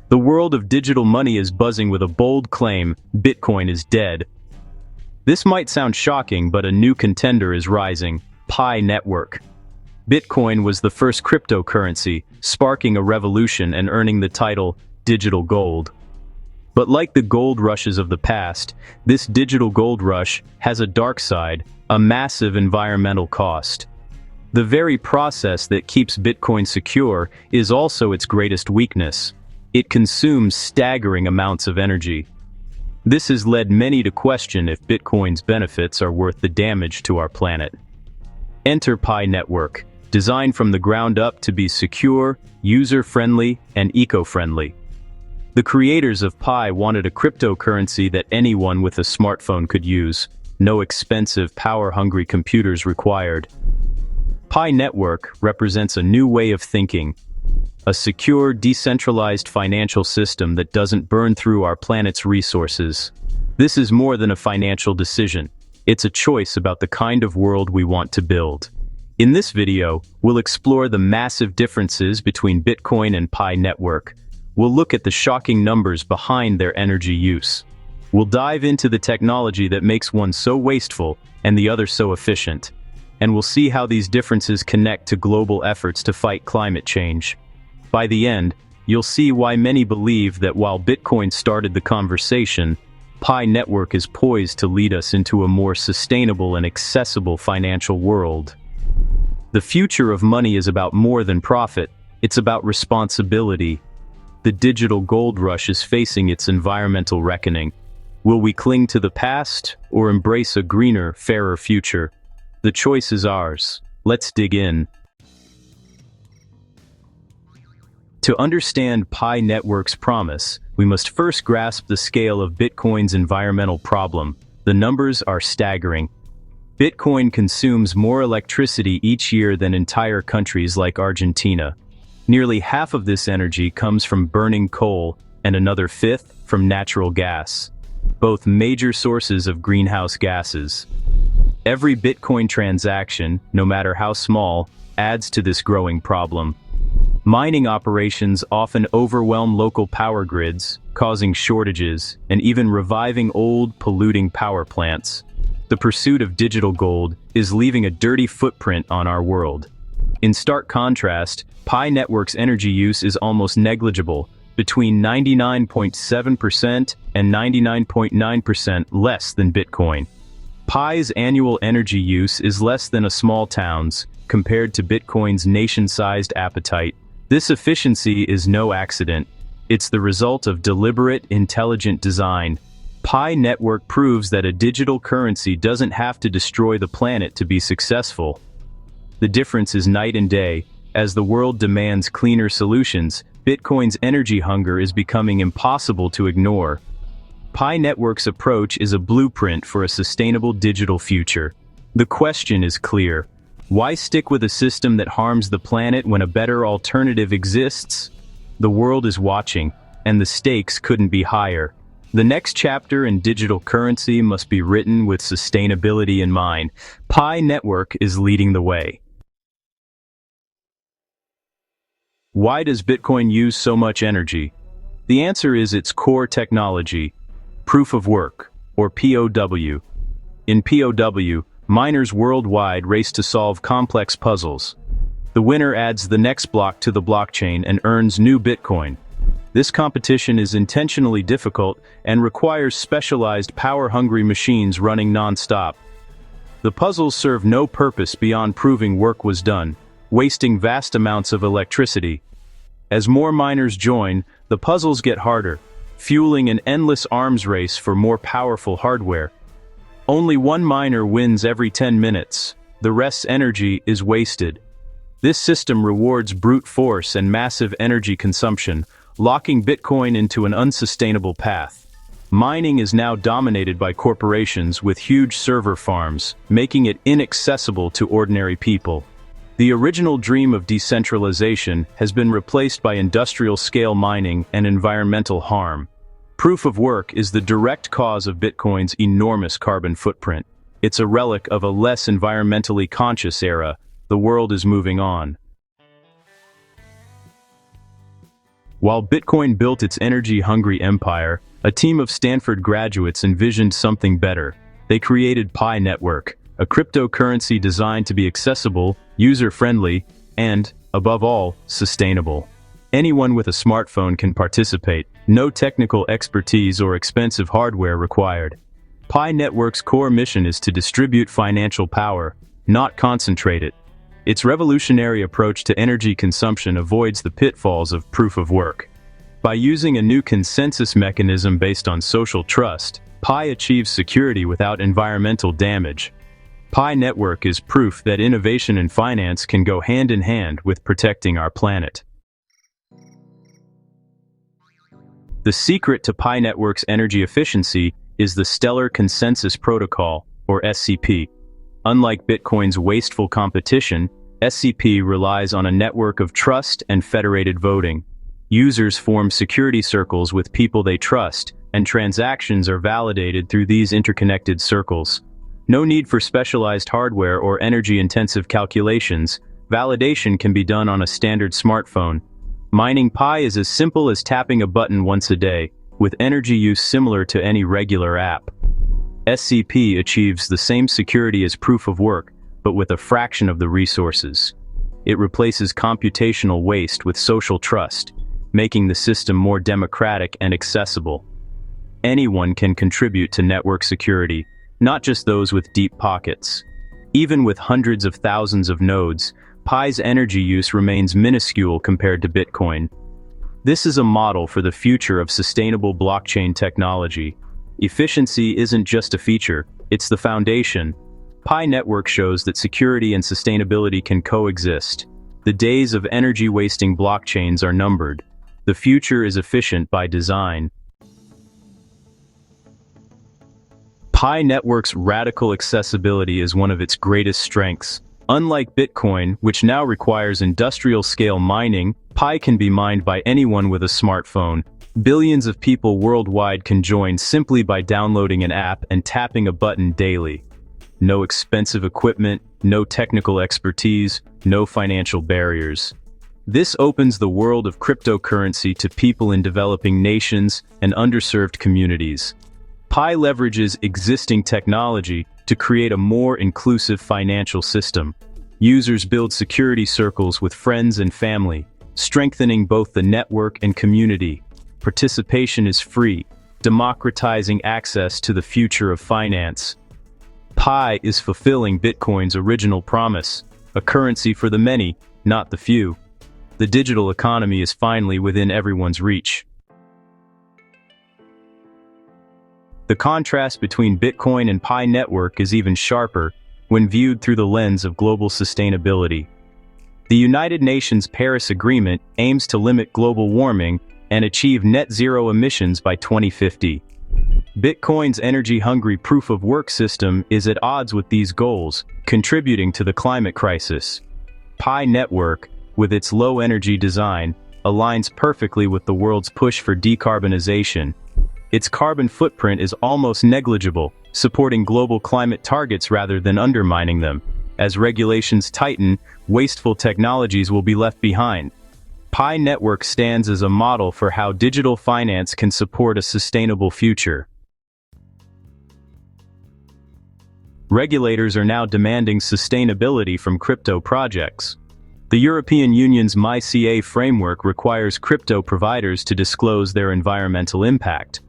The world of digital money is buzzing with a bold claim: Bitcoin is dead. This might sound shocking, but a new contender is rising: Pi Network. Bitcoin was the first cryptocurrency, sparking a revolution and earning the title digital gold. But like the gold rushes of the past, this digital gold rush has a dark side: a massive environmental cost. The very process that keeps Bitcoin secure is also its greatest weakness. It consumes staggering amounts of energy. This has led many to question if Bitcoin's benefits are worth the damage to our planet. Enter Pi Network, designed from the ground up to be secure, user-friendly, and eco-friendly. The creators of Pi wanted a cryptocurrency that anyone with a smartphone could use. No expensive, power-hungry computers required. Pi Network represents a new way of thinking, a secure, decentralized financial system that doesn't burn through our planet's resources. This is more than a financial decision. It's a choice about the kind of world we want to build. In this video, we'll explore the massive differences between Bitcoin and Pi Network. We'll look at the shocking numbers behind their energy use. We'll dive into the technology that makes one so wasteful and the other so efficient. And we'll see how these differences connect to global efforts to fight climate change. By the end, you'll see why many believe that while Bitcoin started the conversation, Pi Network is poised to lead us into a more sustainable and accessible financial world. The future of money is about more than profit. It's about responsibility. The digital gold rush is facing its environmental reckoning. Will we cling to the past or embrace a greener, fairer future? The choice is ours. Let's dig in. To understand Pi Network's promise, we must first grasp the scale of Bitcoin's environmental problem. The numbers are staggering. Bitcoin consumes more electricity each year than entire countries like Argentina. Nearly half of this energy comes from burning coal, and another fifth from natural gas, both major sources of greenhouse gases. Every Bitcoin transaction, no matter how small, adds to this growing problem. Mining operations often overwhelm local power grids, causing shortages and even reviving old, polluting power plants. The pursuit of digital gold is leaving a dirty footprint on our world. In stark contrast, Pi Network's energy use is almost negligible, between 99.7% and 99.9% less than Bitcoin. Pi's annual energy use is less than a small town's, compared to Bitcoin's nation-sized appetite. This efficiency is no accident. It's the result of deliberate, intelligent design. Pi Network proves that a digital currency doesn't have to destroy the planet to be successful. The difference is night and day. As the world demands cleaner solutions, Bitcoin's energy hunger is becoming impossible to ignore. Pi Network's approach is a blueprint for a sustainable digital future. The question is clear. Why stick with a system that harms the planet when a better alternative exists? The world is watching, and the stakes couldn't be higher. The next chapter in digital currency must be written with sustainability in mind. Pi Network is leading the way. Why does Bitcoin use so much energy? The answer is its core technology, proof of work, or POW. In POW, miners worldwide race to solve complex puzzles. The winner adds the next block to the blockchain and earns new Bitcoin. This competition is intentionally difficult and requires specialized power-hungry machines running non-stop. The puzzles serve no purpose beyond proving work was done, wasting vast amounts of electricity. As more miners join, the puzzles get harder, fueling an endless arms race for more powerful hardware. Only one miner wins every 10 minutes. The rest's energy is wasted. This system rewards brute force and massive energy consumption, locking Bitcoin into an unsustainable path. Mining is now dominated by corporations with huge server farms, making it inaccessible to ordinary people. The original dream of decentralization has been replaced by industrial-scale mining and environmental harm. Proof of work is the direct cause of Bitcoin's enormous carbon footprint. It's a relic of a less environmentally conscious era. The world is moving on. While Bitcoin built its energy-hungry empire, a team of Stanford graduates envisioned something better. They created Pi Network, a cryptocurrency designed to be accessible, user-friendly, and, above all, sustainable. Anyone with a smartphone can participate, no technical expertise or expensive hardware required. Pi Network's core mission is to distribute financial power, not concentrate it. Its revolutionary approach to energy consumption avoids the pitfalls of proof of work. By using a new consensus mechanism based on social trust, Pi achieves security without environmental damage. Pi Network is proof that innovation in finance can go hand in hand with protecting our planet. The secret to Pi Network's energy efficiency is the Stellar Consensus Protocol, or SCP. Unlike Bitcoin's wasteful competition, SCP relies on a network of trust and federated voting. Users form security circles with people they trust, and transactions are validated through these interconnected circles. No need for specialized hardware or energy-intensive calculations. Validation can be done on a standard smartphone. Mining Pi is as simple as tapping a button once a day, with energy use similar to any regular app. SCP achieves the same security as proof of work, but with a fraction of the resources. It replaces computational waste with social trust, making the system more democratic and accessible. Anyone can contribute to network security, not just those with deep pockets. Even with hundreds of thousands of nodes, Pi's energy use remains minuscule compared to Bitcoin. This is a model for the future of sustainable blockchain technology. Efficiency isn't just a feature, it's the foundation. Pi Network shows that security and sustainability can coexist. The days of energy-wasting blockchains are numbered. The future is efficient by design. Pi Network's radical accessibility is one of its greatest strengths. Unlike Bitcoin, which now requires industrial-scale mining, Pi can be mined by anyone with a smartphone. Billions of people worldwide can join simply by downloading an app and tapping a button daily. No expensive equipment, no technical expertise, no financial barriers. This opens the world of cryptocurrency to people in developing nations and underserved communities. Pi leverages existing technology to create a more inclusive financial system. Users build security circles with friends and family, strengthening both the network and community. Participation is free, democratizing access to the future of finance. Pi is fulfilling Bitcoin's original promise, a currency for the many, not the few. The digital economy is finally within everyone's reach. The contrast between Bitcoin and Pi Network is even sharper when viewed through the lens of global sustainability. The United Nations Paris Agreement aims to limit global warming and achieve net zero emissions by 2050. Bitcoin's energy-hungry proof-of-work system is at odds with these goals, contributing to the climate crisis. Pi Network, with its low-energy design, aligns perfectly with the world's push for decarbonization. Its carbon footprint is almost negligible, supporting global climate targets rather than undermining them. As regulations tighten, wasteful technologies will be left behind. Pi Network stands as a model for how digital finance can support a sustainable future. Regulators are now demanding sustainability from crypto projects. The European Union's MiCA framework requires crypto providers to disclose their environmental impact.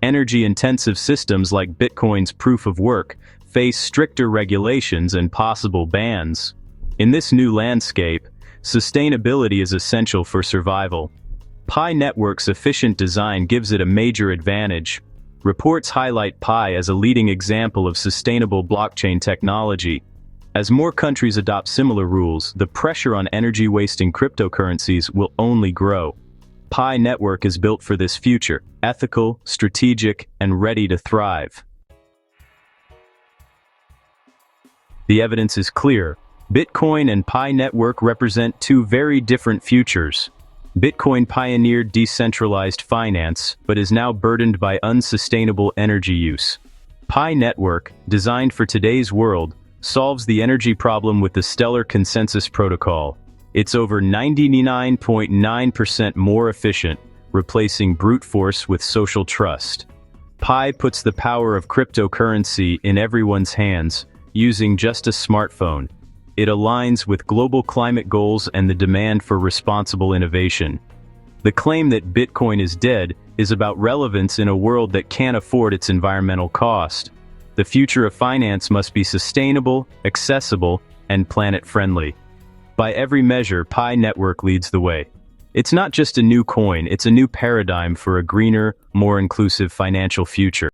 Energy-intensive systems like Bitcoin's proof of work face stricter regulations and possible bans. In this new landscape, sustainability is essential for survival. Pi Network's efficient design gives it a major advantage. Reports highlight Pi as a leading example of sustainable blockchain technology. As more countries adopt similar rules, the pressure on energy-wasting cryptocurrencies will only grow. Pi Network is built for this future, ethical, strategic, and ready to thrive. The evidence is clear. Bitcoin and Pi Network represent two very different futures. Bitcoin pioneered decentralized finance, but is now burdened by unsustainable energy use. Pi Network, designed for today's world, solves the energy problem with the Stellar Consensus Protocol. It's over 99.9% more efficient, replacing brute force with social trust. Pi puts the power of cryptocurrency in everyone's hands, using just a smartphone. It aligns with global climate goals and the demand for responsible innovation. The claim that Bitcoin is dead is about relevance in a world that can't afford its environmental cost. The future of finance must be sustainable, accessible, and planet-friendly. By every measure, Pi Network leads the way. It's not just a new coin, it's a new paradigm for a greener, more inclusive financial future.